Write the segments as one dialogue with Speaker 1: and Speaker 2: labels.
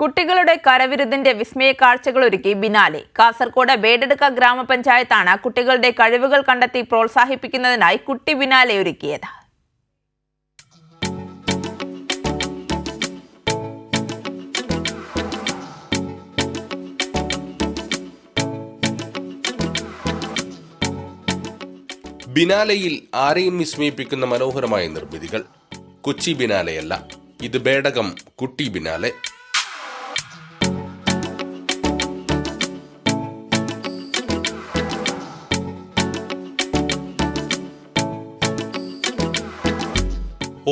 Speaker 1: കുട്ടികളുടെ കരവിരുതിന്റെ വിസ്മയ കാഴ്ചകളൊരുക്കി ബിനാലെ. കാസർഗോഡ് വേടെടുക്ക ഗ്രാമപഞ്ചായത്താണ് കുട്ടികളുടെ കഴിവുകൾ കണ്ടെത്തി പ്രോത്സാഹിപ്പിക്കുന്നതിനായി കുട്ടി ബിനാലെ ഒരുക്കിയത്.
Speaker 2: ബിനാലയിൽ ആരെയും വിസ്മയിപ്പിക്കുന്ന മനോഹരമായ നിർമ്മിതികൾ. കൊച്ചി ബിനാലെയല്ല, ഇത് ബേടകം കുട്ടി ബിനാലെ.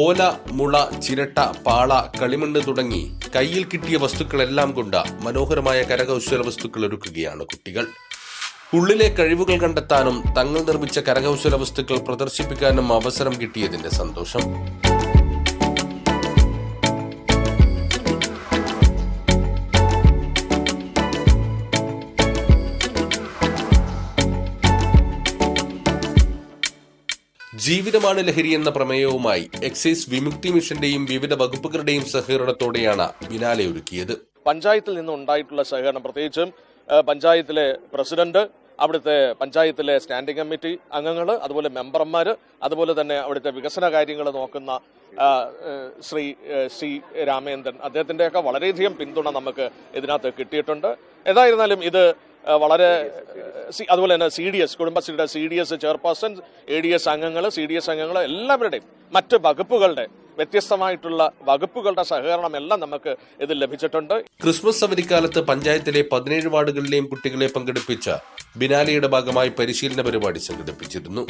Speaker 2: ഓല, മുള, ചിരട്ട, പാള, കളിമണ്ണ് തുടങ്ങി കയ്യിൽ കിട്ടിയ വസ്തുക്കളെല്ലാം കൊണ്ട് മനോഹരമായ കരകൗശല വസ്തുക്കൾ ഒരുക്കുകയാണ് കുട്ടികൾ. ഉള്ളിലെ കഴിവുകൾ കണ്ടെത്താനും തങ്ങൾ നിർമ്മിച്ച കരകൗശല വസ്തുക്കൾ പ്രദർശിപ്പിക്കാനും അവസരം കിട്ടിയതിന്റെ സന്തോഷം. ജീവിതമാണ് ലഹരി എന്ന പ്രമേയവുമായി എക്സൈസ് വിമുക്തി മിഷന്റെയും വിവിധ വകുപ്പുകളുടെയും സഹകരണത്തോടെയാണ് ബിനാലെ ഒരുക്കിയത്.
Speaker 3: പഞ്ചായത്തിൽ നിന്നുണ്ടായിട്ടുള്ള സഹകരണം, പ്രത്യേകിച്ചും പഞ്ചായത്തിലെ പ്രസിഡന്റ്, അവിടുത്തെ പഞ്ചായത്തിലെ സ്റ്റാൻഡിംഗ് കമ്മിറ്റി അംഗങ്ങൾ, അതുപോലെ മെമ്പർമാർ, അതുപോലെ തന്നെ അവിടുത്തെ വികസന കാര്യങ്ങൾ നോക്കുന്ന ശ്രീ രാമേന്ദ്രൻ, അദ്ദേഹത്തിന്റെയൊക്കെ വളരെയധികം പിന്തുണ നമുക്ക് ഇതിനകത്ത് കിട്ടിയിട്ടുണ്ട്. ഏതായിരുന്നാലും ഇത് വളരെ, അതുപോലെ തന്നെ CDS, കുടുംബശ്രീയുടെ CDS ചെയർപേഴ്സൺ, ADS അംഗങ്ങൾ, CDS അംഗങ്ങൾ, എല്ലാവരുടെയും മറ്റ് വകുപ്പുകളുടെ വ്യത്യസ്തമായിട്ടുള്ള വകുപ്പുകളുടെ സഹകരണം എല്ലാം നമുക്ക് ഇതിൽ ലഭിച്ചിട്ടുണ്ട്.
Speaker 2: ക്രിസ്മസ് അവധിക്കാലത്ത് പഞ്ചായത്തിലെ 17 വാർഡുകളിലെയും കുട്ടികളെ പങ്കെടുപ്പിച്ച ബിനാലെയുടെ ഭാഗമായി പരിശീലന പരിപാടി സംഘടിപ്പിച്ചിരുന്നു.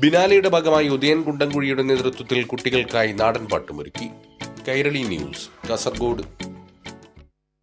Speaker 2: ബിനാലെയുടെ ഭാഗമായി ഉദയൻ കുണ്ടംകുഴിയുടെ നേതൃത്വത്തിൽ കുട്ടികൾക്കായി നാടൻ പാട്ടുമൊരുക്കി. കൈരളി ന്യൂസ്, കാസർഗോഡ്.